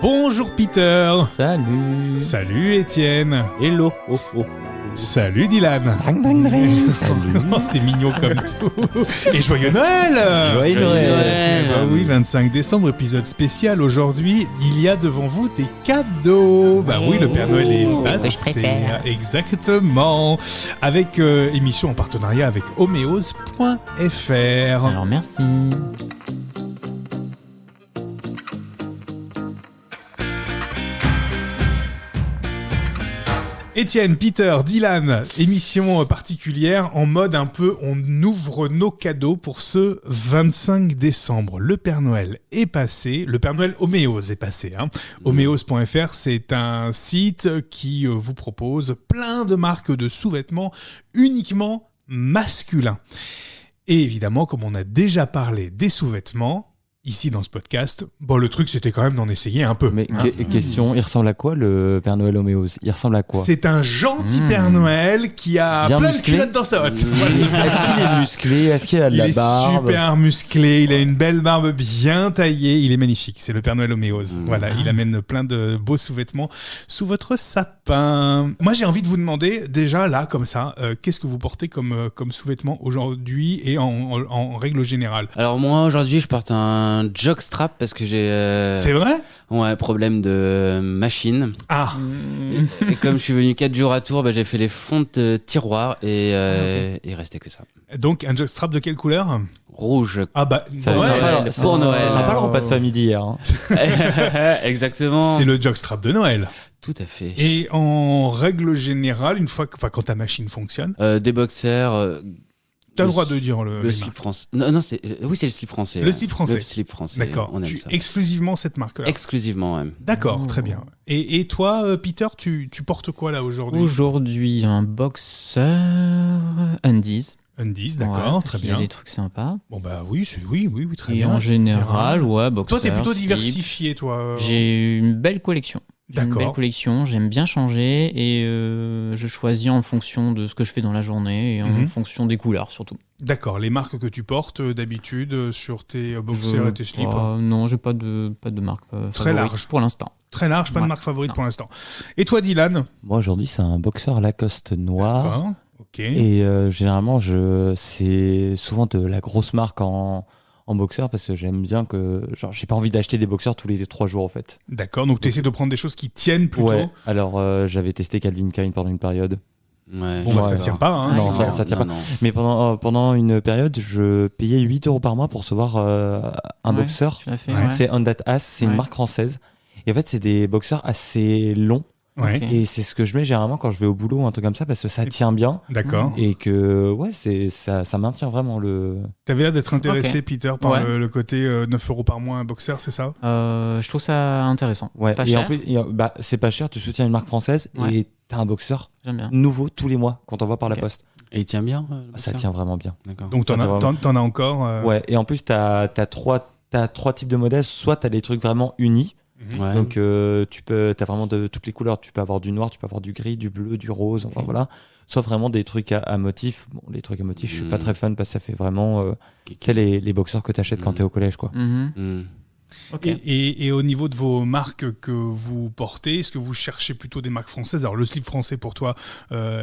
Bonjour Peter. Salut. Salut Étienne. Hello. Oh. Salut Dylan. Salut. Oh, c'est mignon comme tout. Et joyeux Noël. Joyeux Noël. Bah oui, 25 décembre, épisode spécial. Aujourd'hui, il y a devant vous des cadeaux. Bah oui, le Père Noël est passé. Exactement. Avec émission en partenariat avec homeos.fr. Alors merci. Étienne, Peter, Dylan, émission particulière en mode un peu on ouvre nos cadeaux pour ce 25 décembre. Le Père Noël est passé, le Père Noël Homeos est passé. Homeos.fr, c'est un site qui vous propose plein de marques de sous-vêtements uniquement masculins. Et évidemment, comme on a déjà parlé des sous-vêtements, ici dans ce podcast, bon le truc c'était quand même d'en essayer un peu. Mais question, il ressemble à quoi le Père Noël Homeos? Il ressemble à quoi? C'est un gentil Père Noël qui a bien plein musclé. de culottes dans sa hotte. Voilà. Est-ce qu'il est musclé? Est-ce qu'il a de la barbe? Il est super musclé, il a une belle barbe bien taillée, il est magnifique, c'est le Père Noël Homeos. Voilà, il amène plein de beaux sous-vêtements sous votre sapin. Moi j'ai envie de vous demander, déjà là comme ça, qu'est-ce que vous portez comme sous-vêtements aujourd'hui et en règle générale? Alors moi aujourd'hui je porte un jockstrap parce que j'ai C'est vrai? ouais, problème de machine. Ah, Et comme je suis venu 4 jours à Tours, j'ai fait les fonds de tiroir et il restait que ça. donc un jockstrap de quelle couleur? Rouge. Ah bah, Ça, ouais, pour Noël. C'est sympa le repas de famille d'hier. Hein. Exactement. c'est le jockstrap de Noël. Tout à fait. Et en règle générale, quand ta machine fonctionne, Des boxers. t'as le droit de dire les le slip marques. français. Non, c'est oui, c'est le slip français. Le slip français. Le slip français. D'accord. On aime ça. Exclusivement cette marque-là. Exclusivement même. D'accord, très bien. Et toi, Peter, tu portes quoi là aujourd'hui? Aujourd'hui, un boxer Undies. Undies, d'accord, Ouais, très il y a bien. des trucs sympas. Bon bah oui, oui, très Et bien. en général, ouais, boxer. Toi, t'es plutôt slip. diversifié, toi. J'ai une belle collection. D'accord. J'aime bien changer et je choisis en fonction de ce que je fais dans la journée et en fonction des couleurs surtout. D'accord. Les marques que tu portes d'habitude sur tes boxers et tes slips. Non, j'ai pas de marque Très favorite large. pour l'instant. Très large, pas de Ouais. marque favorite Non. pour l'instant. Et toi, Dylan? Moi aujourd'hui c'est un boxeur Lacoste noir. D'accord. Ok. Et généralement c'est souvent de la grosse marque en boxeur parce que j'aime bien que j'ai pas envie d'acheter des boxeurs tous les 3 jours en fait. D'accord. Donc, tu essaies de prendre des choses qui tiennent plutôt. Ouais. Alors j'avais testé Calvin Klein pendant une période. Ouais. Bon, bah, ça Ouais, tient pas, hein. Non, c'est clair. ça tient pas. Non. Mais pendant une période, je payais 8 € par mois pour recevoir un Ouais, boxeur. Tu l'as fait, Ouais. ouais. C'est On That Ass, c'est une Ouais. marque française. Et en fait, c'est des boxeurs assez longs. Ouais. Ok. Et c'est ce que je mets généralement quand je vais au boulot ou un truc comme ça parce que ça tient bien. D'accord. Et que, ouais, ça maintient vraiment le. T'avais l'air d'être intéressé, Ok. Peter, par Ouais. le côté 9 € par mois un boxer, c'est ça? Je trouve ça intéressant. Ouais. Pas et cher. en plus, c'est pas cher, tu soutiens une marque française Ouais. et t'as un boxeur J'aime bien. nouveau tous les mois qu'on t'envoie par la Ok. poste. Et il tient bien. Le Ça boxer tient vraiment bien. D'accord. Donc, Ça, c'est vraiment- t'en as encore. Ouais. Et en plus, t'as 3 types de modèles. Soit t'as des trucs vraiment unis. Ouais. Donc t'as vraiment de toutes les couleurs, tu peux avoir du noir, tu peux avoir du gris, du bleu, du rose, enfin voilà. Soit vraiment des trucs à motifs. Bon, les trucs à motifs, je suis pas très fan parce que ça fait vraiment tu sais les boxeurs que t'achètes quand t'es au collège quoi. Hmm. Ok. Et au niveau de vos marques que vous portez, est-ce que vous cherchez plutôt des marques françaises? Alors le slip français pour toi,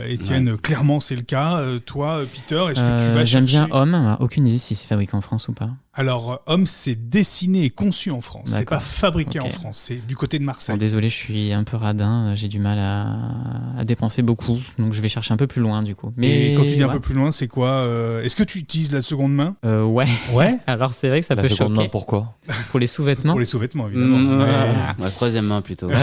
Étienne, clairement c'est le cas. Toi, Peter, est-ce que tu vas J'aime chercher... bien Homme. Aucune idée si c'est fabriqué en France ou pas. Alors Homme, c'est dessiné et conçu en France. C'est D'accord. pas fabriqué Ok. en France. C'est du côté de Marseille. Bon, désolé, je suis un peu radin. J'ai du mal à dépenser beaucoup, donc je vais chercher un peu plus loin du coup. Et quand tu dis un ouais. peu plus loin, c'est quoi Est-ce que tu utilises la seconde main? Ouais. Ouais. Alors c'est vrai que ça La peut seconde main, choquer pourquoi? pour les sous-vêtements. Pour les sous-vêtements, évidemment. Mmh, Mais- ouais, troisième main plutôt. Ouais,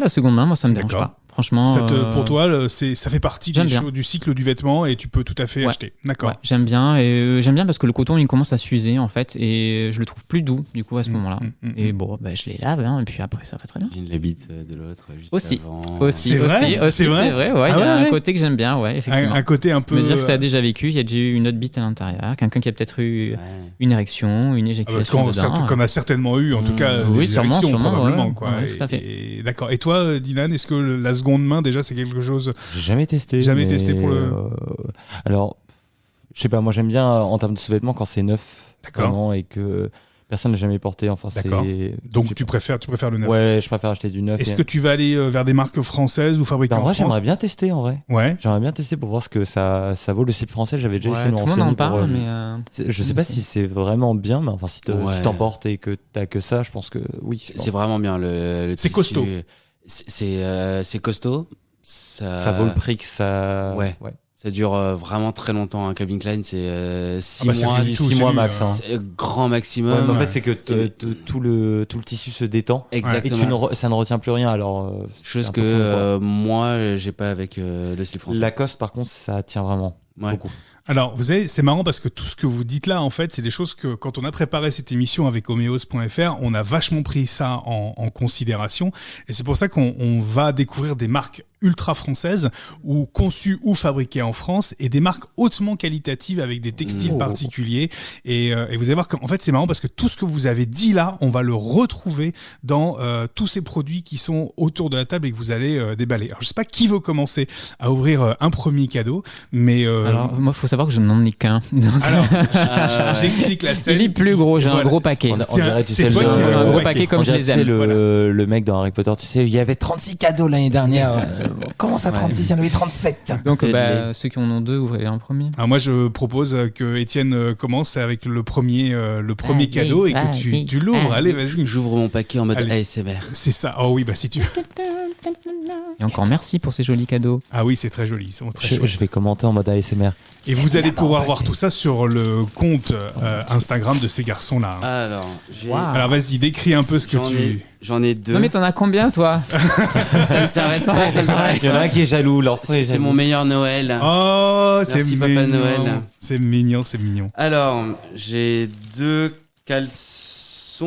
la seconde main, moi ça me dérange D'accord. pas. Franchement, Pour toi, ça fait partie j'aime bien. du cycle du vêtement et tu peux tout à fait Ouais. acheter. D'accord. ouais, j'aime bien et j'aime bien parce que le coton il commence à s'user en fait et je le trouve plus doux du coup à ce moment-là. Et bon, je les lave et puis après ça va très bien. J'imagine la bite de l'autre juste Aussi. avant. Aussi, C'est vrai aussi, C'est vrai ouais. Ah Il y a ouais. un côté que j'aime bien, ouais, effectivement. Un côté un peu. Me dire que ça a déjà vécu, il y a déjà eu une autre bite à l'intérieur, quelqu'un qui a peut-être eu Ouais. une érection, une Ah bah, éjaculation dedans. qu'on a certainement eu, en tout cas, Oui, des sûrement, érections, probablement. ouais. Quoi. Ouais, tout à fait. Et d'accord. Et toi, Dylan, est-ce que la seconde main, déjà, c'est quelque chose... J'ai jamais testé. Jamais mais, testé pour le- alors, je sais pas, moi j'aime bien en termes de sous-vêtements quand c'est neuf. D'accord. Vraiment, et que Personne n'a jamais porté. Enfin, D'accord. Donc tu préfères le neuf. Ouais, je préfère acheter du neuf. Est-ce que tu vas aller vers des marques françaises ou fabriquées en vrai, en France? j'aimerais bien tester en vrai. Ouais. J'aimerais bien tester pour voir ce que ça vaut le slip français. J'avais déjà essayé de me Tout le monde en renseigner parle, pour, mais. je sais pas si c'est vraiment bien, mais enfin, si t'en portes et que t'as que ça, je pense que oui. C'est vraiment bien le C'est tissu. costaud. C'est costaud. Ça vaut le prix que ça. Ouais. Ça dure vraiment très longtemps. Un Calvin Klein, c'est 6 bah, c'est mois. fini, 6 mois max. Hein. C'est grand maximum. Ouais, mais en fait, c'est que tout le tissu se détend. Exactement. Et ça ne retient plus rien. Alors, chose que moi, j'ai pas avec le slip français. Lacoste, par contre, ça tient vraiment beaucoup. Alors, vous savez, c'est marrant parce que tout ce que vous dites là, en fait, c'est des choses que, quand on a préparé cette émission avec Homeos.fr, on a vachement pris ça en considération. Et c'est pour ça qu'on va découvrir des marques ultra françaises, ou conçues ou fabriquées en France, et des marques hautement qualitatives avec des textiles particuliers. Et vous allez voir qu'en fait, c'est marrant parce que tout ce que vous avez dit là, on va le retrouver dans tous ces produits qui sont autour de la table et que vous allez déballer. Alors, je sais pas qui veut commencer à ouvrir un premier cadeau, mais... Alors, moi, faut savoir que je n'en ai qu'un. Alors, j'explique la scène. Il est plus gros, j'ai un gros paquet. On dirait, tu sais, c'est toi qui as un gros paquet. paquet comme je les aime. le mec dans Harry Potter, tu sais, il y avait 36 cadeaux l'année dernière. Comment ça, 36? Il y en avait 37. Donc, ceux qui en ont deux, ouvrez un premier. Alors moi, je propose que Étienne commence avec le premier cadeau et que tu l'ouvres. Allez, vas-y. J'ouvre mon paquet en mode Allez. ASMR. C'est ça. Oh oui, bah si tu... Et encore merci pour ces jolis cadeaux. Ah oui, c'est très joli. Ils sont très chouettes. Je vais commenter en mode ASMR. Et vous allez pouvoir voir tout ça sur le compte Instagram de ces garçons-là. Alors, Alors vas-y, décris un peu ce que J'en ai deux. Non mais t'en as combien toi? Ça ne s'arrête pas, c'est vrai. Il y en a un qui est jaloux. C'est mon meilleur Noël. Oh, c'est Merci, mignon. Papa Noël. C'est mignon, c'est mignon. Alors, j'ai deux caleçons.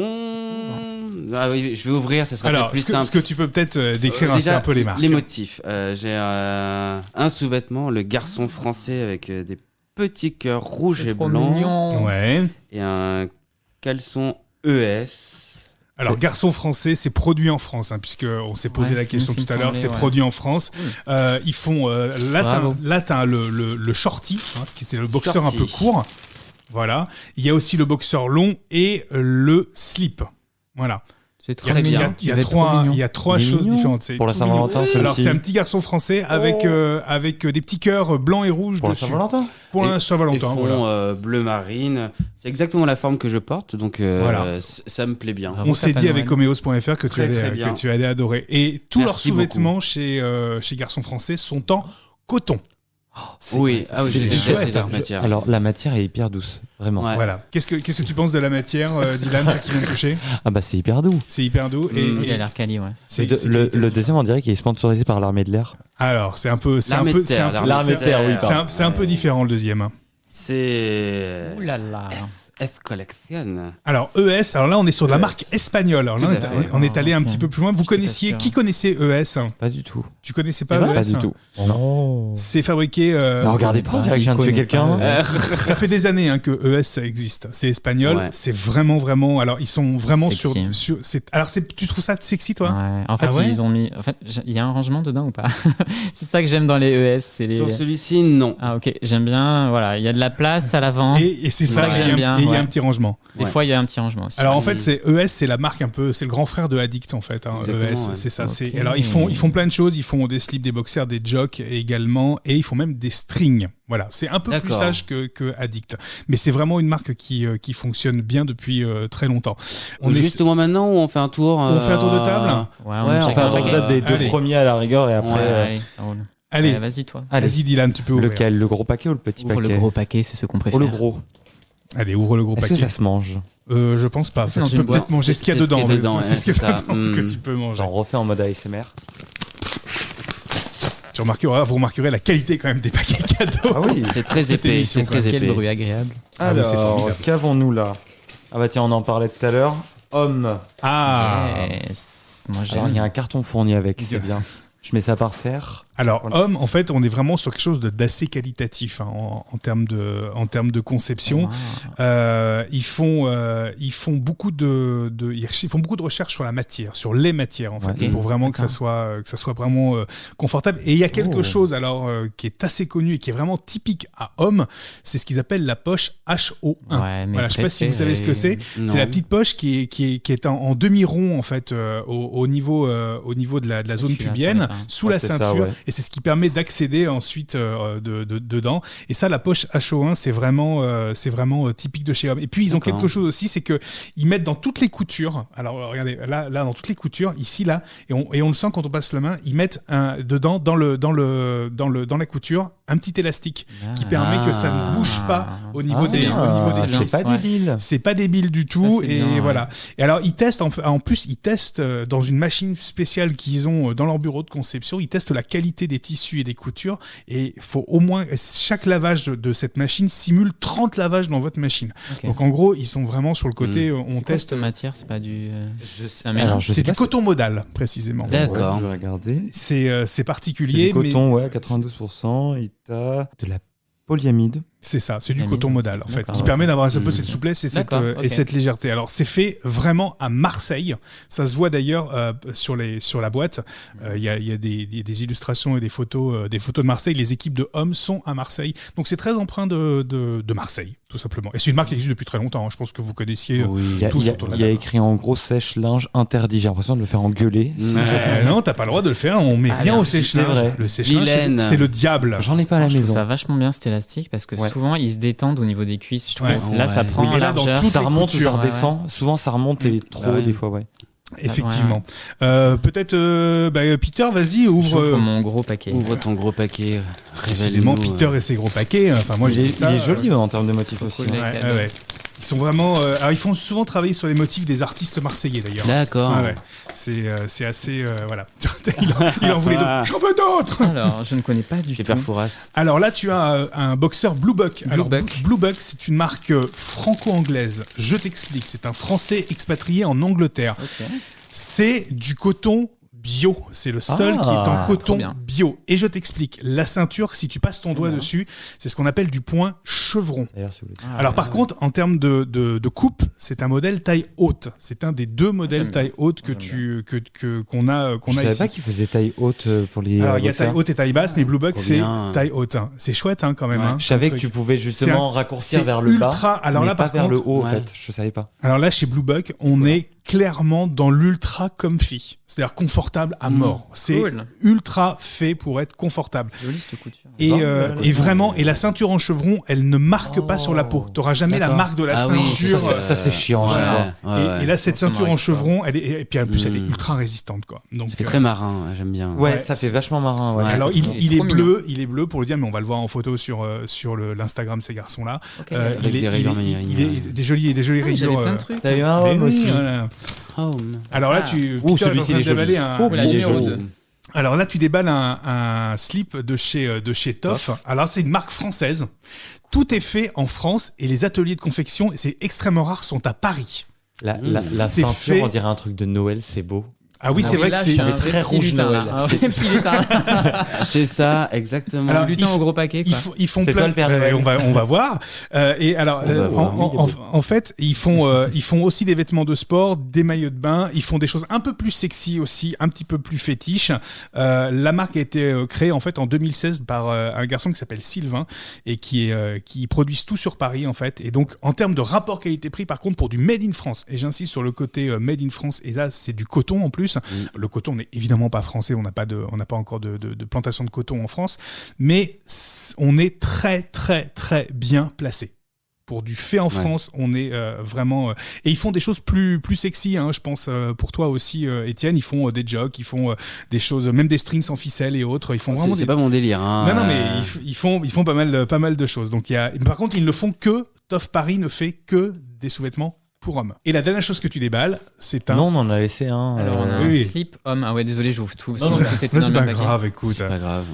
Ah oui, je vais ouvrir, ça sera Alors, plus ce simple. que tu peux peut-être décrire Déjà, un peu les marques. Les motifs. J'ai un sous-vêtement, le garçon français avec des petits cœurs rouges et Trop blancs. mignon. Ouais. Et un caleçon ES. Alors, garçon français, c'est produit en France, hein, puisque on s'est posé la question tout à l'heure. C'est produit en France. Ils font là, t'as le shorty, hein, c'est le boxeur un peu court. Voilà. Il y a aussi le boxeur long et le slip. Voilà. C'est très bien. Il y a trois choses différentes. Pour la Saint-Valentin, alors c'est un petit garçon français avec des petits cœurs blancs et rouges pour dessus. La Saint-Valentin. Pour la Saint-Valentin. Ils font bleu marine. C'est exactement la forme que je porte, donc voilà. Ça me plaît bien. Bravo, On s'est dit Noël. avec Homeos.fr que bien. tu allais adorer. Et tous leurs Merci sous-vêtements chez Garçons Français sont en coton. Oui, c'est j'aime chouette. cette matière. Alors la matière est hyper douce, vraiment. Ouais. Voilà. Qu'est-ce que tu penses de la matière, Dylan, toi qui viens de toucher? Ah bah c'est hyper doux. C'est hyper doux. Il a l'air quali, ouais. Le deuxième, on dirait qu'il est sponsorisé par l'armée de l'air. Alors, c'est un peu L'armée de terre, oui. C'est un peu différent le deuxième. C'est Ouh là là. S Collection. Alors ES, alors là on est sur de la marque espagnole. Alors là, on est allé un petit peu plus loin. Vous connaissiez, qui connaissait ES? Pas du tout. Tu connaissais pas ES? Pas du tout. Non. C'est fabriqué. Regardez pas, on dirait que je viens de tuer quelqu'un. Ça fait des années que ES ça existe. C'est espagnol. Ouais. C'est vraiment. Alors ils sont vraiment Sexy. alors tu trouves ça sexy toi? Ouais. En fait, Ah ouais ils ont mis. En fait, il y a un rangement dedans ou pas? C'est ça que j'aime dans les ES. C'est les. Sur celui-ci, non. Ah ok, j'aime bien. Voilà, il y a de la place à l'avant. Et c'est ça que que j'aime bien. Et il y a Ouais. un petit rangement. Des fois, il y a un petit rangement aussi. Alors en fait, c'est ES, c'est la marque un peu, c'est le grand frère de Addict en fait. Hein, Exactement, ES, ouais. c'est ça. Ok. Alors ils font plein de choses. Ils font des slips, des boxers, des jocks également, et ils font même des strings. Voilà, c'est un peu plus D'accord. sage que Addict, mais c'est vraiment une marque qui fonctionne bien bien très longtemps. Juste au moins maintenant où on fait un tour. On fait un tour de table. Ouais, Ouais, check enfin, out, on date des deux allez. premiers à la rigueur et après. Ouais, ça roule. Allez, Vas-y toi. Allez. vas-y Dylan, tu peux ouvrir. Lequel, le gros paquet ou le petit Ouvre paquet? le gros paquet, c'est ce qu'on préfère. Oh, le gros. Allez, ouvre le gros Est-ce paquet. que ça se mange? Je pense pas. C'est Enfin, dans tu une peux peut-être boîte. manger ce qu'il y a dedans. C'est ce qu'il y a dedans, C'est ce qu'il y a ouais, c'est dedans ça. que tu peux manger. J'en refais en mode ASMR. Vous remarquerez la qualité quand même des paquets cadeaux. Ah oui. C'est très Cette épais. émission, C'est très Quel épais. bruit agréable. Ah oui, c'est Alors, formidable. qu'avons-nous là? Ah bah tiens, on en parlait tout à l'heure. Homme. Ah. Yes. Moi Alors il y a j'aime. un carton fourni avec, c'est bien. Je mets ça par terre. Alors, Homme, en fait, on est vraiment sur quelque chose d'assez qualitatif en termes de conception. Ils font beaucoup ils font beaucoup de recherches sur la matière, sur les matières en fait, pour vraiment que ça soit vraiment confortable. Et il y a quelque chose alors qui est assez connu et qui est vraiment typique à Homme, c'est ce qu'ils appellent la poche HO1. Voilà, je sais pas si vous savez ce que c'est. C'est la petite poche qui est en demi-rond en fait au niveau de la zone pubienne, sous la ceinture. Et c'est ce qui permet d'accéder ensuite dedans. Et ça, la poche HO1, c'est vraiment typique de chez Homme. Et puis ils ont quelque chose aussi, c'est que ils mettent dans toutes les coutures. Alors regardez, là dans toutes les coutures, ici là, et on le sent quand on passe la main, ils mettent dedans dans la couture un petit élastique qui permet que ça ne bouge pas au niveau des cuisses. C'est pas débile. C'est pas débile du tout. Ça, et bien, voilà. Et alors ils testent en plus dans une machine spéciale qu'ils ont dans leur bureau de conception. Ils testent la qualité des tissus et des coutures. Et faut au moins chaque lavage de cette machine simule 30 lavages dans votre machine. Donc en gros ils sont vraiment sur le côté. On teste. Cette matière, c'est pas du. C'est du coton modal précisément. D'accord. Je vais regarder. C'est particulier. C'est du coton, 92%. Et t'as de la polyamide. C'est ça, c'est du coton modal en fait, qui permet d'avoir un peu cette souplesse et cette légèreté. Alors c'est fait vraiment à Marseille, ça se voit d'ailleurs sur la boîte. Il y a des illustrations et des photos de Marseille. Les équipes de Homme sont à Marseille, donc c'est très empreint de Marseille tout simplement. Et c'est une marque qui existe depuis très longtemps. Je pense que vous connaissiez tous autour de la table. Il y a écrit en gros sèche-linge interdit. J'ai l'impression de le faire engueuler. Non, t'as pas le droit de le faire. On met rien au sèche-linge. Le sèche-linge, c'est le diable. J'en ai pas à la maison. maison. Ça vachement bien cet élastique parce que souvent ils se détendent au niveau des cuisses. Je trouve. Là, ça prend en là, largeur. dans ça remonte ou ça redescend. Souvent, ça remonte et trop des fois, Effectivement. Peut-être, Peter, vas-y, ouvre mon gros paquet. Ouvre ton gros paquet. Décidément, Peter et ses gros paquets. Enfin, moi, je dis ça. Il est joli en termes de motifs aussi. Ouais. Ils sont vraiment. Alors, ils font souvent travailler sur les motifs des artistes marseillais d'ailleurs. D'accord. C'est assez. Voilà. Il en voulait d'autres. J'en veux d'autres. Alors, je ne connais pas du tout. Super Fouras. Alors là, tu as un boxeur Blue Buck. Blue Buck, c'est une marque franco-anglaise. Je t'explique. C'est un Français expatrié en Angleterre. C'est du coton bio. C'est le seul qui est en coton bio. Et je t'explique. La ceinture, si tu passes ton doigt dessus, c'est ce qu'on appelle du point chevron. Alors par contre, en termes de coupe, c'est un modèle taille haute. C'est un des deux modèles taille haute qu'on a Je savais ici. pas qu'ils faisaient taille haute pour les. Alors il y a taille haute et taille basse, mais Blue Buck c'est taille haute. C'est chouette quand même. Je savais que tu pouvais justement raccourcir vers le bas. Alors là, pas par vers contre, le haut en fait. Je savais pas. Alors là, chez Blue Buck, on est clairement dans l'ultra comfy, c'est-à-dire confortable à mort. C'est ultra fait pour être confortable. C'est joli cette couture. Et vraiment, et la ceinture en chevron, elle ne marque pas sur la peau. T'auras jamais la marque de la ceinture. Ça c'est chiant. Et là, cette ceinture en chevron, et puis en plus, elle est ultra résistante, quoi. Donc ça fait très marin, j'aime bien. Ouais, ça fait vachement marin. Alors il est bleu pour le dire, mais on va le voir en photo sur l'Instagram de ces garçons-là. Il est des jolis rayures. Plein de trucs. T'as eu un homme aussi. Alors là, celui-ci est débalé Alors là, tu déballes un slip de chez Toff. Alors c'est une marque française. Tout est fait en France et les ateliers de confection, c'est extrêmement rare, sont à Paris. La ceinture, on dirait un truc de Noël, c'est beau. Ah oui, c'est vrai que c'est très rouge Noël. C'est ça, exactement. Alors, lutin au gros paquet. Ils font c'est plein. Toi, le Père Noël. On va voir. Et alors, en fait, ils font aussi des vêtements de sport, des maillots de bain. Ils font des choses un peu plus sexy aussi, un petit peu plus fétiches. La marque a été créée en fait en 2016 par un garçon qui s'appelle Sylvain et qui produisent tout sur Paris en fait. Et donc, en termes de rapport qualité-prix, par contre, pour du made in France. Et j'insiste sur le côté made in France. Et là, c'est du coton en plus. Le coton n'est évidemment pas français, on n'a pas encore de plantation de coton en France, mais on est très très très bien placé. Pour du fait en France, on est vraiment et ils font des choses plus sexy, je pense pour toi aussi Étienne, ils font des jocks, ils font des choses, même des strings sans ficelle et autres, ils font vraiment c'est pas mon délire Non mais ils font pas mal de choses. Donc par contre, ils ne font que Toff Paris ne fait que des sous-vêtements pour hommes. Et la dernière chose que tu déballes, c'est un... Non, on en a laissé un. Alors, on a un slip homme. Ah ouais, désolé, j'ouvre tout. Non, c'est pas grave, écoute. C'est pas grave.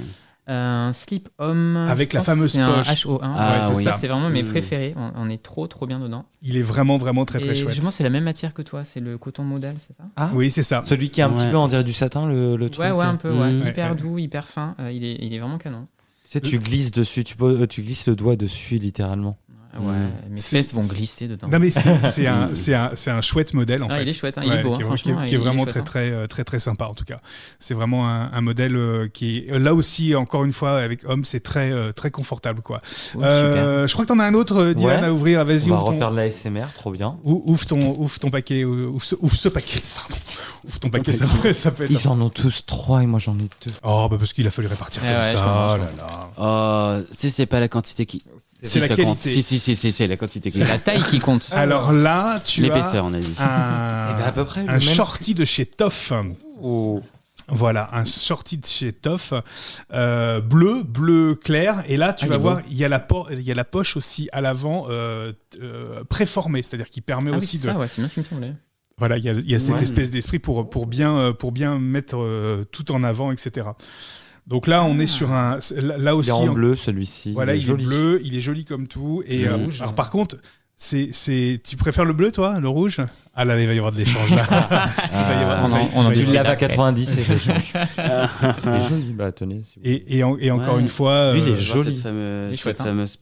Un slip homme. Avec je la pense fameuse c'est un poche. HO1. Ah, c'est oui. ça. C'est vraiment mes préférés. On est trop bien dedans. Il est vraiment très très Et chouette. je pense que c'est la même matière que toi. C'est le coton modal, c'est ça? Ah, Oui, c'est ça. celui qui est un petit Ouais. peu, on dirait du satin, le truc. Ouais, un peu, ouais. Mmh. Hyper Ouais. doux, hyper fin. Il est vraiment canon. Tu sais, tu glisses dessus, tu glisses le doigt dessus littéralement. Ouais, mes C'est- fesses vont glisser dedans. Non mais c'est un chouette modèle en Ah, fait. il est chouette, hein, il est Ouais, beau, qui est, franchement. qui est il vraiment chouette, très sympa en tout cas. C'est vraiment un modèle qui est là aussi encore une fois avec homme, c'est très confortable quoi. Cool, super. Je crois que t'en as un autre Dylan Ouais. à ouvrir. Vas-y, On va ouvre ton, refaire de la SMR, trop bien. ouvre ton paquet, ouvre ce paquet. Pardon. Ouvre ton paquet, ça peut être. Ils en ont tous 3 et moi j'en ai 2. Oh bah parce qu'il a fallu répartir comme Ouais, je ça. comprends, Oh je là là. Oh, c'est pas la quantité qui. C'est Si, la ça qualité. compte. Si, c'est la quantité qui C'est la taille qui compte. Alors là, tu as L'épaisseur, on a dit. à peu près un shorty de chez Toff. Oh. Voilà, un shorty de chez Toff, bleu clair. Et là, tu vas il est voir, beau. il y a la poche aussi à l'avant préformée, c'est-à-dire qui permet Ah oui, aussi c'est de. ça, ouais, c'est bien ce qui me semblait. Voilà, il y a cette Ouais. espèce d'esprit pour bien mettre tout en avant, etc. Donc là, on est sur un. Là Il aussi. est en bleu celui-ci. Voilà, il est joli. bleu, il est joli comme tout. Et Le rouge. alors par contre, tu préfères le bleu, toi, le rouge? Ah là, il va y avoir de l'échange là. Il va y avoir- on en- il va on en y avoir- Tu discute l'avais à après. 90 et l'échange. Il est joli, bah tenez. Si vous... Et encore Ouais. une fois, Lui, il est Je vois joli. Cette fameuse, Il est chouette, cette hein. fameuse.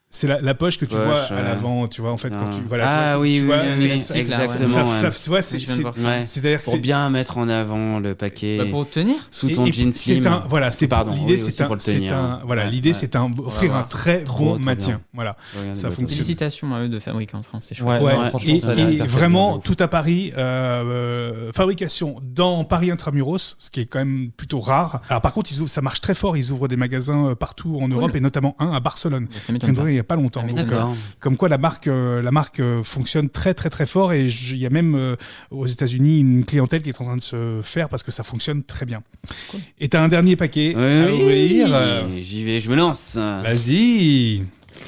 c'est la poche que tu Poche, vois à ouais. l'avant, tu vois, en fait, quand tu. Voilà, Ah tu vois, oui, tu oui, vois, oui, c'est- oui, c'est clair, ouais. exactement. ouais. ça, ouais, c'est- Je viens de voir ça. Ouais. c'est-à-dire que Pour c'est. bien mettre en avant le paquet Bah, pour tenir. sous ton et jean c'est slim. voilà, c'est Pardon, l'idée, oui, c'est aussi un, pour le c'est tenir. un, voilà, Ouais, l'idée, ouais. c'est offrir va un voir. très Trop, bon trop maintien. bien. Voilà. Regardez Ça votre- fonctionne. Félicitations à eux de fabricants, je pense, c'est chouette. Ouais, Ouais, non, franchement, et, ça a l'air et hyper vraiment bien. tout à Paris, fabrication dans Paris Intramuros, ce qui est quand même plutôt rare. Alors par contre, ça marche très fort, ils ouvrent des magasins partout en Europe et notamment un à Barcelone. Ça m'étonne pas. Il y a pas longtemps. Ça Donc, m'étonne D'accord. comme quoi la marque fonctionne très fort et il y a même aux États-Unis une clientèle qui est en train de se faire parce que ça fonctionne très bien. Cool. Et t'as un dernier paquet à ouvrir. J'y vais, je me lance. Vas-y.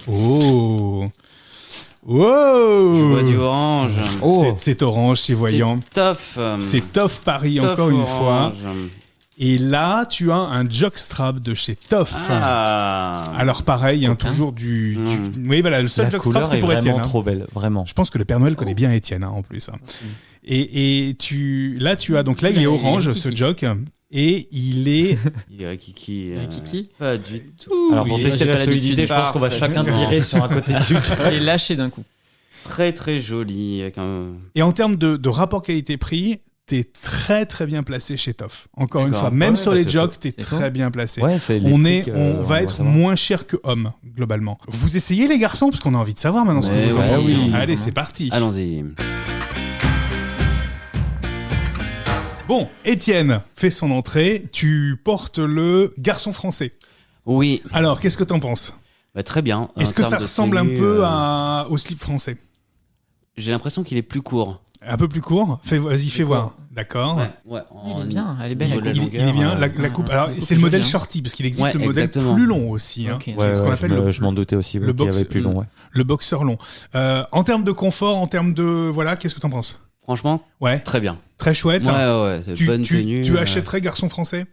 Oh. Je Wow. vois du orange. C'est orange, c'est voyant. C'est tough. C'est Toff Paris Tough encore une fois. orange. Et là, tu as un jockstrap de chez Toff. Ah. Alors pareil, hein, Coquin. toujours du. Oui, voilà, le seul La jockstrap couleur c'est est pour vraiment Étienne. Hein. trop belle, vraiment. Je pense que le Père Noël connaît bien Étienne hein, en plus. Hein. Et là, tu as donc là, il est orange ce jock et il est. Il est Kiki. Kiki Pas du tout. Alors pour Oui, tester j'ai la pas l'habitude solidité, je pense qu'on va parfaite. chacun tirer sur un côté du Il est lâché d'un coup. Très joli. Avec un... Et en termes de rapport qualité-prix, t'es très bien placé chez Toff. Encore une D'accord. fois, même Ouais, sur bah, les c'est jocks, faux. t'es C'est très faux. bien placé. Ouais, c'est On électrique, va va être savoir. moins cher que homme, globalement. Vous essayez les garçons parce qu'on a envie de savoir maintenant ce que Mais vous en ouais, pensez. oui. Allez, c'est parti. Allons-y. Bon, Étienne fait son entrée. Tu portes le garçon français. Oui. Alors, qu'est-ce que t'en penses? Bah, très bien. Est-ce En que ça termes de ressemble un tenue, peu au slip français? J'ai l'impression qu'il est plus court. Un peu plus court? Vas-y, fais court. voir. D'accord. Ouais. Il est bien, elle est belle. niveau la de coupe. la Il est bien, longueur, la coupe. Alors, la coupe c'est le est modèle jolie, hein. shorty, parce qu'il existe Ouais, le modèle exactement. plus long aussi. Hein. Ok. Ouais, ce qu'on ouais, appelle le- je m'en doutais aussi, le qu'il y box- avait plus long. Ouais. Le boxeur long. En termes de confort, en termes de... Voilà, qu'est-ce que t'en penses? Franchement, Ouais, très bien. très chouette. Ouais, c'est bonne tenue. Tu achèterais garçon français?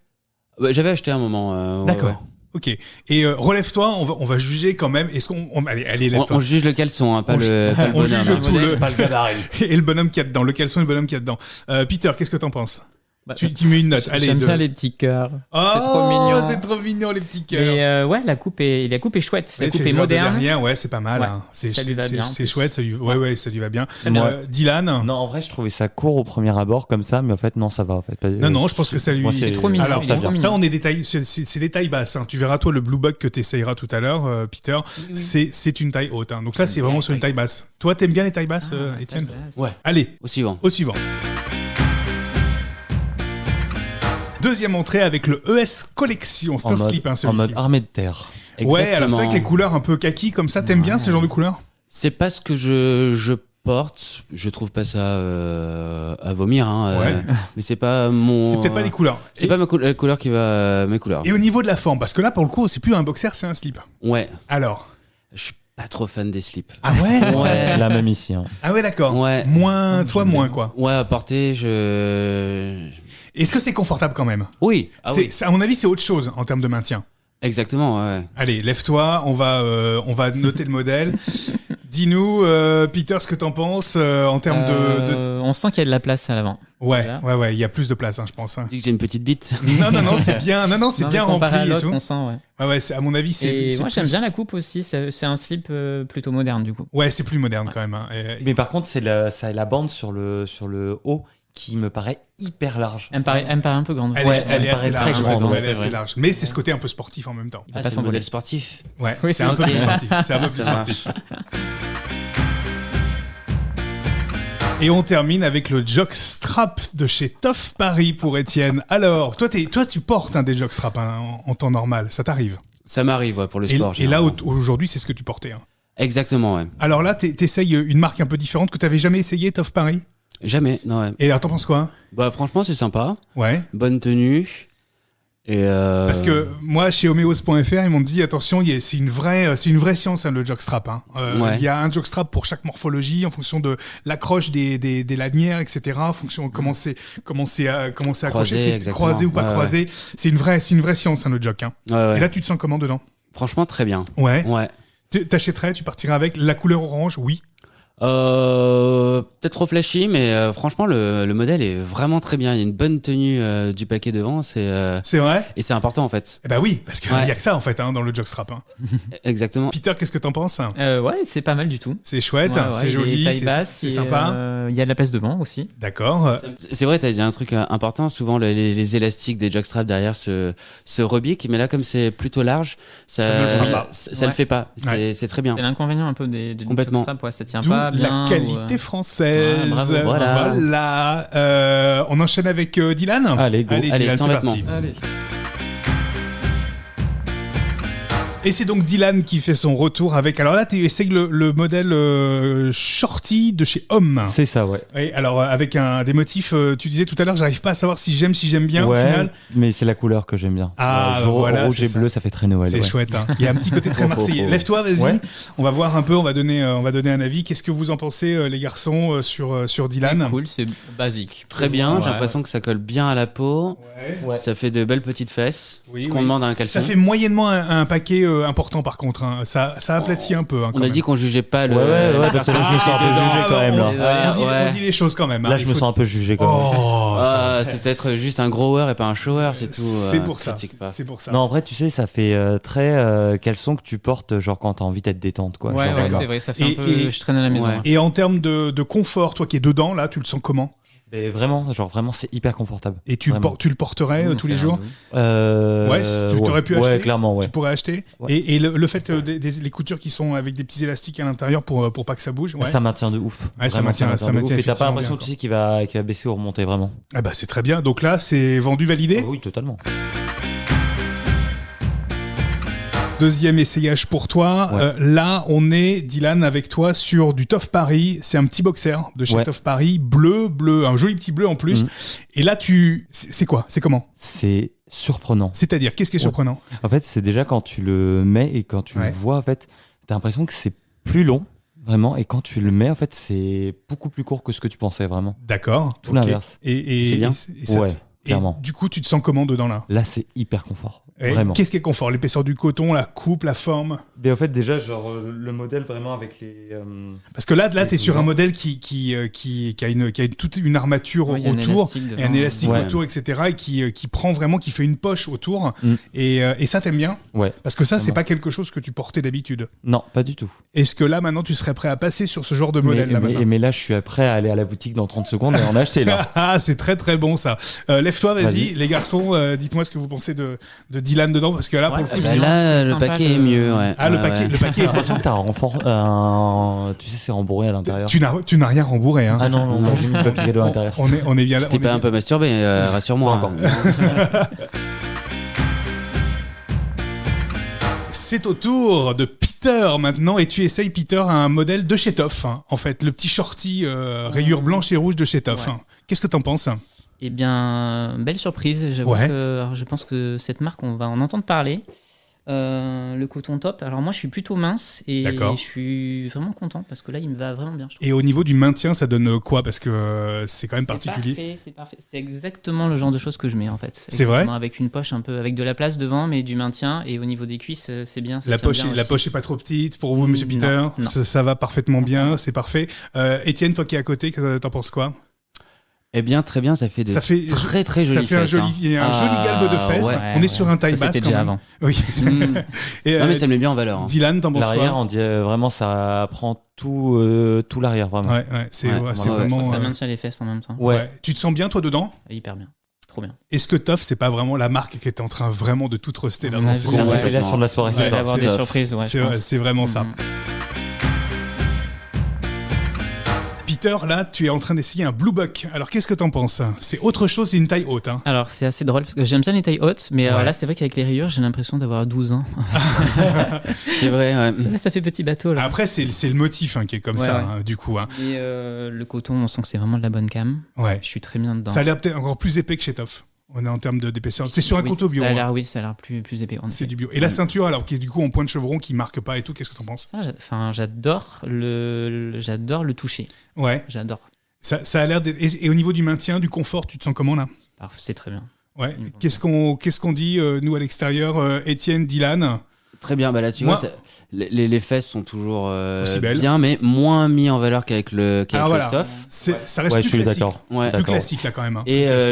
J'avais acheté un moment. ouais, D'accord. ouais. Ok. Et relève-toi, on va juger quand même. Est-ce qu'on... Allez, lève-toi. On juge le caleçon, hein, pas On le on bonhomme. juge hein. tout le... Pas le gabarit. Et le bonhomme qu'il y a dedans, le caleçon et le bonhomme qu'il y a dedans. Peter, qu'est-ce que t'en penses? Tu mets une note. Allez, J'aime deux. bien les petits cœurs. Oh, c'est trop mignon. c'est trop mignon, les petits cœurs. Mais ouais, la coupe est chouette. La Ouais, coupe c'est est le genre de moderne. derrière, ouais, c'est pas mal. Ouais, hein. ça lui va bien, en C'est plus. chouette, ça lui... ouais, ça lui va bien. bien. Dylan? Non, en vrai, je trouvais ça court au premier abord comme ça, mais en fait, non, ça va. En fait. Non, je pense que ça lui... Moi, c'est trop mignon. Alors, il est trop ça, mignon. on est des tailles, c'est des tailles basses. Hein. Tu verras, toi, le Blue Bug que tu essayeras tout à l'heure, Peter, c'est une taille haute. Hein. Donc là, c'est vraiment sur une taille basse. Toi, t'aimes bien les tailles basses, Ah, Étienne? taille basse. Ouais. Allez, Au suivant. au suivant. Deuxième entrée avec le ES Collection. C'est un slip, hein, en celui-ci. mode armée de terre. Ouais, alors c'est vrai Exactement. que les couleurs un peu kaki comme ça, t'aimes bien ce genre de couleurs? C'est pas ce que je porte. Je trouve pas ça à vomir. Hein, Ouais. mais c'est pas mon. C'est peut-être pas les couleurs. C'est Et- pas la couleur qui va mes couleurs. Et au niveau de la forme, parce que là, pour le coup, c'est plus un boxer, c'est un slip. Ouais. Alors. Je suis pas trop fan des slips. Ah ouais? Ouais. La même ici. Hein. Ah ouais, d'accord. Ouais. Moins, toi, moins, quoi. Ouais, à porter, Est-ce que c'est confortable quand même? Oui. Ah oui. À mon avis, c'est autre chose en termes de maintien. Exactement, ouais. Allez, lève-toi, on va noter le modèle. Dis-nous, Peter, ce que t'en penses en termes de... On sent qu'il y a de la place à l'avant. Ouais, Voilà. ouais, il y a plus de place, hein, je pense. Hein. Tu dis que j'ai une petite bite. Non, c'est bien, c'est bien mais comparé à rempli et l'autre, tout. on sent, ouais. Ouais, à mon avis, c'est. Et moi, j'aime bien la coupe aussi. C'est un slip plutôt moderne, du coup. Ouais, c'est plus moderne quand même. Hein. Mais par contre, c'est la bande sur le haut qui me paraît hyper large. Elle me paraît un peu grande. Elle est assez paraît très large. grande, ouais, c'est elle est assez vrai. large. Mais c'est ce côté un peu sportif en même temps. Il va pas C'est le s'envoler. modèle sportif. Ouais, Oui, c'est un peu ok. plus sportif. C'est un peu plus Ça sportif. Et on termine avec le jockstrap de chez Toff Paris pour Étienne. Alors, toi, tu portes des jockstraps en temps normal, ça t'arrive. Ça m'arrive, ouais, pour le sport. Et là, généralement. aujourd'hui, c'est ce que tu portais. Hein. Exactement, ouais. Alors là, t'essayes une marque un peu différente que t'avais jamais essayé, Toff Paris. Jamais, non, ouais. Et alors, t'en penses quoi? Bah, franchement, c'est sympa. Ouais. Bonne tenue. Et Parce que moi, chez homeos.fr, ils m'ont dit attention, c'est une vraie science, hein, le jockstrap. Hein. Ouais. Il y a un jockstrap pour chaque morphologie, en fonction de l'accroche des lanières, etc. En fonction de comment c'est accroché, c'est exactement. croisé ou pas Ouais, croisé. C'est une vraie science, hein, le jock. Hein. ouais, ouais. Et là, tu te sens comment dedans? Franchement, très bien. Ouais. Ouais. T'achèterais, tu partirais avec la couleur orange? Oui. Peut-être trop flashy, mais franchement, le modèle est vraiment très bien. Il y a une bonne tenue du paquet devant, C'est vrai? et c'est important en fait. Eh ben oui, parce qu'il Ouais. y a que ça en fait hein, dans le jockstrap. Hein. Exactement. Peter, qu'est-ce que t'en penses? Ouais, c'est pas mal du tout. C'est chouette, Ouais, c'est il est joli, taille c'est basse, c'est sympa. Il y a de la place devant aussi. D'accord. C'est vrai, t'as dit un truc important. Souvent, les élastiques des jockstraps derrière se rebiquent, mais là, comme c'est plutôt large, Ça ne le fera pas. ça le fait pas. C'est très bien. C'est l'inconvénient un peu des Complètement. jockstraps, ouais, ça tient D'où pas bien. la qualité française. Ah, bravo. Voilà. Voilà. On enchaîne avec Dylan. Allez, go. Allez, Dylan, sans c'est vêtements. parti. Allez. Et c'est donc Dylan qui fait son retour avec. Alors là, tu essayes le modèle shorty de chez Homme. C'est ça, ouais. Oui, alors avec des motifs. Tu disais tout à l'heure, j'arrive pas à savoir si j'aime bien ouais, au final. mais c'est la couleur que j'aime bien. Ah, Rouge c'est et ça. bleu, ça fait très Noël. C'est ouais. chouette. Hein. Il y a un petit côté très marseillais. Lève-toi, vas-y. Ouais. On va voir un peu. On va donner un avis. Qu'est-ce que vous en pensez, les garçons, sur Dylan? C'est cool, c'est basique. Très bien. Ouais. J'ai l'impression que ça colle bien à la peau. Ouais. Ça fait de belles petites fesses. Oui, Ce oui. qu'on demande à un caleçon. Ça fait moyennement un paquet important par contre. Hein. Ça aplatit un peu. Hein, quand On a même. dit qu'on jugeait pas le. Ouais, parce que là, je me sens un peu jugé quand même, là. On dit les choses quand même. Hein. Là, je me sens un peu jugé quand même. Oh, Ah, c'est peut-être juste un grower et pas un shower, c'est tout. c'est pour ça. critique pas. C'est pour ça. Non, en vrai, tu sais, ça fait très caleçon que tu portes, genre quand t'as envie d'être détente, quoi. Ouais, Genre, ouais, voilà. c'est vrai, ça fait Et- un peu. et- Je traîne à la maison. Ouais. Ouais. Et en termes de confort, toi qui es dedans, là, tu le sens comment? Mais vraiment, c'est hyper confortable. Et tu Vraiment. le porterais tous les jours? Ouais, tu t'aurais pu acheter. Ouais, clairement, ouais. Tu pourrais acheter. Ouais. Et le fait les coutures qui sont avec des petits élastiques à l'intérieur pour pas que ça bouge. Ouais. Ça maintient de ouf. Ouais, ça Vraiment, maintient de ouf. Et t'as effectivement pas l'impression, bien, tu sais, qu'il va baisser ou remonter vraiment. Ah bah c'est très bien. Donc là, c'est vendu, validé. Ah oui, totalement. Deuxième essayage pour toi. Ouais. Là, on est, Dylan, avec toi sur du Toff Paris. C'est un petit boxer de chez Ouais. Toff Paris. Bleu, un joli petit bleu en plus. Mhm. Et là, c'est quoi? C'est comment? C'est surprenant. C'est-à-dire, qu'est-ce qui est Ouais. surprenant? En fait, c'est déjà quand tu le mets et quand tu Ouais. le vois, en fait, t'as l'impression que c'est plus long, vraiment. Et quand tu le mets, en fait, c'est beaucoup plus court que ce que tu pensais, vraiment. D'accord. Tout Ok. l'inverse. Et C'est bien. et ça Ouais, et clairement. du coup, tu te sens comment dedans là? Là, c'est hyper confort. Et Vraiment. Qu'est-ce qui est confort? L'épaisseur du coton, la coupe, la forme? Mais en fait, déjà, genre, le modèle vraiment avec les. Parce que là, Et t'es sur un toujours. modèle qui a toute une armature Ouais, il y a un autour, élastique et devant. un élastique Ouais. autour, etc. Et qui prend vraiment, qui fait une poche autour. Mm. Et ça, t'aimes bien? Ouais. Parce que ça, c'est Vraiment. pas quelque chose que tu portais d'habitude. Non, pas du tout. Est-ce que là, maintenant, tu serais prêt à passer sur ce genre de modèle là maintenant? mais là, je suis prêt à aller à la boutique dans 30 secondes et en acheter là. Ah, c'est très très bon ça. Lève-toi, vas-y. Vas-y. Les garçons, dites-moi ce que vous pensez de Dylan dedans, parce que là, pour Ouais, le coup, bah c'est... là, Là, c'est le sympa paquet de- est mieux, ouais. Ah, le Ouais, paquet, ouais. le paquet J'ai est l'impression que t'as tu sais, c'est rembourré à l'intérieur. Tu n'as rien rembourré, hein. Ah non, non, j'ai mis le papier cadeau à l'intérieur. On est bien là. Je t'ai on est pas bien- un peu masturbé, rassure-moi. Pas encore. C'est au tour de Peter maintenant, et tu essayes, Peter, un modèle de chez Toff, hein, en fait, le petit shorty rayures blanches et rouges de chez Toff. Ouais. Hein. Qu'est-ce que t'en penses? Eh bien, belle surprise. J'avoue Ouais. que alors, je pense que cette marque, on va en entendre parler. Le coton top. Alors moi, je suis plutôt mince et D'accord. je suis vraiment content parce que là, il me va vraiment bien. Je trouve. Et au niveau du maintien, ça donne quoi? Parce que c'est quand même particulier. C'est parfait. C'est exactement le genre de choses que je mets en fait. C'est vrai? Avec une poche un peu, avec de la place devant, mais du maintien. Et au niveau des cuisses, c'est bien. Ça La tient poche, bien la aussi. poche est pas trop petite pour vous, monsieur Peter? Non. Ça va parfaitement bien, c'est parfait. Étienne, toi qui es à côté, t'en penses quoi? Eh bien, très bien, ça fait Ça fait très très ça jolies fait un fesses, joli, hein. il y a un joli galbe de fesses. ouais. On est sur un taille Ça, basse c'était quand déjà même. avant. Oui. Et, Non, mais ça me met bien en valeur. Hein. Dylan, t'en penses L'arrière, quoi? on dirait vraiment, ça prend tout l'arrière, vraiment. Ouais, c'est Ouais, c'est ouais, vraiment. Ça maintient les fesses en même temps. Ouais. Tu te sens bien toi dedans? Hyper bien. Trop bien. Est-ce que Toff, c'est pas vraiment la marque qui est en train vraiment de tout truster là On dans a cette vu, On émission? est là sur la soirée, Ouais, c'est Il va y ça. avoir des Tough. surprises, ouais. C'est je vrai, pense. c'est vraiment ça. Mhm. Peter, là, tu es en train d'essayer un Blue Buck. Alors, qu'est-ce que t'en penses? C'est autre chose, c'est une taille haute. Hein. Alors, c'est assez drôle parce que j'aime bien les tailles hautes, mais Ouais. là, c'est vrai qu'avec les rayures, j'ai l'impression d'avoir 12 ans. C'est vrai, ouais. Ça fait petit bateau, là. Après, c'est le motif qui est comme Ouais, ça, ouais. du coup. Hein. Et le coton, on sent que c'est vraiment de la bonne cam. Ouais. Je suis très bien dedans. Ça a l'air peut-être encore plus épais que chez Toff. On est en termes d'épaisseur. C'est sur un Oui, coton bio. Ça a hein. l'air, oui, ça a l'air plus épais. en C'est effet. du bio. Et la ceinture, alors, qui est du coup en point de chevron, qui marque pas et tout, qu'est-ce que t'en penses? J'adore le toucher. Ouais. J'adore. Ça a l'air d'être. Et au niveau du maintien, du confort, tu te sens comment là? C'est très bien. Ouais. Mm. Qu'est-ce qu'on dit, nous, à l'extérieur, Étienne, Dylan? Très bien, bah là tu Moi- vois, les fesses sont toujours Aussi belles. bien, mais moins mis en valeur qu'avec le Ah, voilà. Toff. Ça reste Ouais, plus je suis classique. d'accord. Ouais. Plus D'accord. classique là quand même. Hein. Et Plus classique.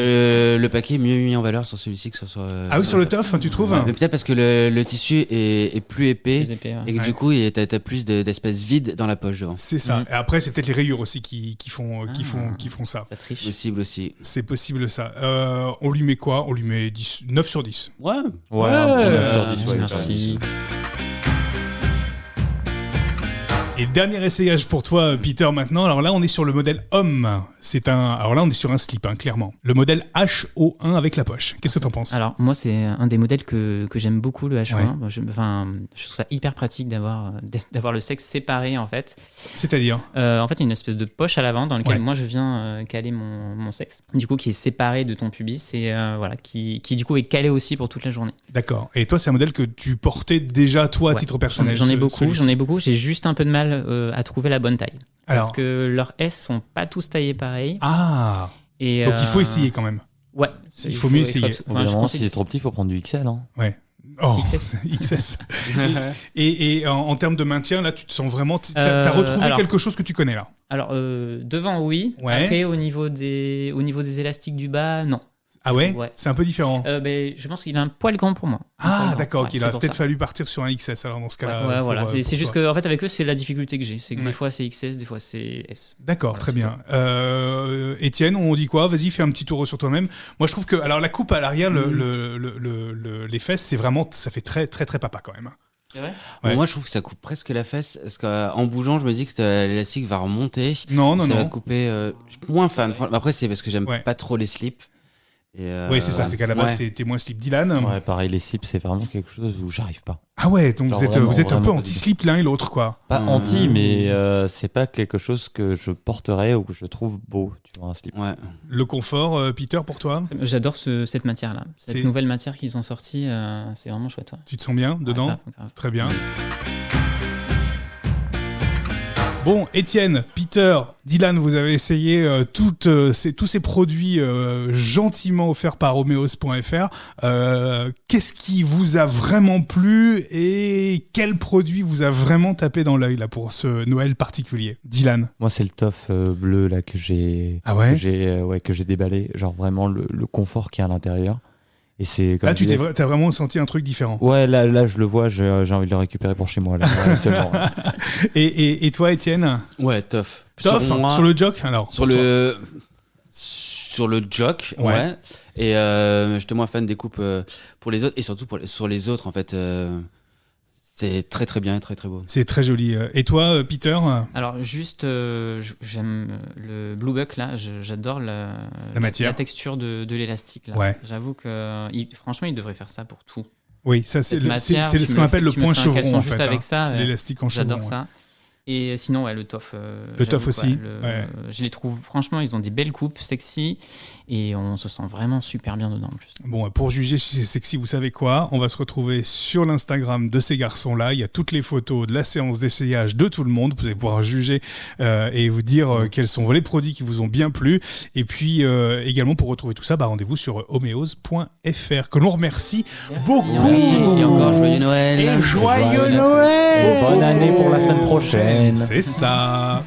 le paquet est mieux mis en valeur sur celui-ci que sur Ah oui, sur le Toff, tu trouves? Mais peut-être parce que le tissu est plus épais Plus épais, ouais. et que Ouais. du coup t'as plus d'espace vide dans la poche devant. C'est ça. Mm. Et après, c'est peut-être les rayures aussi qui font ça. Ça triche. Possible aussi. C'est possible ça. On lui met quoi? On lui met 9 sur 10. Ouais. Ouais, un petit 9 sur 10, ouais, Merci. Et dernier essayage pour toi, Peter, maintenant. Alors là, on est sur le modèle homme. Alors là, on est sur un slip, hein, clairement. Le modèle HO1 avec la poche. Qu'est-ce que t'en penses? Alors, moi, c'est un des modèles que j'aime beaucoup, le H1. Ouais. Bon, je trouve ça hyper pratique d'avoir le sexe séparé, en fait. C'est-à-dire? En fait, il y a une espèce de poche à l'avant dans laquelle Ouais. moi, je viens caler mon sexe. Du coup, qui est séparé de ton pubis et voilà, qui du coup est calé aussi pour toute la journée. D'accord. Et toi, c'est un modèle que tu portais déjà, toi, à Ouais. titre personnel? J'en ai celui-ci. beaucoup. J'ai juste un peu de mal à trouver la bonne taille. Alors. Parce que leurs S sont pas tous taillés pareil. Ah! Et, Donc il faut essayer quand même. Ouais. Il faut mieux essayer. enfin, je Évidemment, conseille- si c'est trop petit, il faut prendre du XL. Hein. Ouais. Oh, XS. XS. Et en termes de maintien, là, tu te sens vraiment. T'as retrouvé alors- quelque chose que tu connais là. Alors, devant, oui. Ouais. Après, au niveau des élastiques du bas, non. Ah ouais, Ouais. C'est un peu différent. Je pense qu'il est un poil grand pour moi. Un poil Ah grand. d'accord, Ouais, ok, il c'est a pour peut-être ça. fallu partir sur un XS alors dans ce cas-là. Ouais, voilà. C'est pour juste toi. que, en fait, avec eux, c'est la difficulté que j'ai. C'est que Ouais. des fois, c'est XS, des fois, c'est S. D'accord, Voilà, très c'est bien. Étienne, on dit quoi? Vas-y, fais un petit tour sur toi-même. Moi, je trouve que alors la coupe à l'arrière, les fesses, c'est vraiment, ça fait très très très papa quand même. C'est vrai? Ouais. Bon, moi je trouve que ça coupe presque la fesse parce qu'en bougeant je me dis que l'élastique va remonter. Non, ça va non. couper. Je suis moins fan. Après c'est parce que j'aime Ouais. pas trop les slips. Oui, c'est ça, c'est qu'à la base, t'es moins slip Dylan. Ouais, pareil, les slips, c'est vraiment quelque chose où j'arrive pas. Ah ouais, donc Genre vous êtes vraiment, un peu vraiment anti-slip l'un et l'autre, quoi. Pas Mmh. anti, mais c'est pas quelque chose que je porterais ou que je trouve beau, tu vois, un slip. Ouais. Le confort, Peter, pour toi? J'adore cette matière-là. Cette C'est- nouvelle matière qu'ils ont sortie, c'est vraiment chouette. Ouais. Tu te sens bien dedans? Ouais, grave. Très bien. Bon, Étienne, Peter, Dylan, vous avez essayé tous ces produits gentiment offerts par Romeos.fr. Qu'est-ce qui vous a vraiment plu et quel produit vous a vraiment tapé dans l'œil là pour ce Noël particulier? Dylan. Moi, c'est le Toff bleu là que j'ai Ah ouais? que j'ai déballé. Genre vraiment le confort qu'il y a à l'intérieur. Et c'est comme Là, je disais, t'as vraiment senti un truc différent. Ouais, là, je le vois, j'ai envie de le récupérer pour chez moi, là, actuellement. Et toi, Étienne? Ouais, tough. Tough, Sur moi, sur le jock alors? sur pour toi. le jock, Ouais. ouais. Et j'étais moins fan des coupes pour les autres et surtout sur les autres en fait. C'est très très bien et très très beau. C'est très joli. Et toi, Peter? Alors, juste, j'aime le Blue Buck, là. J'adore la matière. la texture de l'élastique, là. Ouais. J'avoue que, franchement, il devrait faire ça pour tout. Oui, ça c'est Cette matière, ce tu qu'on me appelle fais- le tu me point fais un chevron caleçon en juste fait. avec hein. ça, C'est l'élastique en chevron. J'adore ouais. ça. Et sinon, le tof. Le tof j'avoue, aussi. Je les trouve, franchement, ils ont des belles coupes, sexy, et on se sent vraiment super bien dedans en plus. Bon, pour juger si c'est sexy, vous savez quoi ? On va se retrouver sur l'Instagram de ces garçons-là. Il y a toutes les photos de la séance d'essayage de tout le monde. Vous allez pouvoir juger et vous dire quels sont les produits qui vous ont bien plu. Et puis également, pour retrouver tout ça, rendez-vous sur homeos.fr, que l'on remercie beaucoup. Et encore joyeux Noël. Et joyeux Noël. Et bonne année pour la semaine prochaine. C'est ça.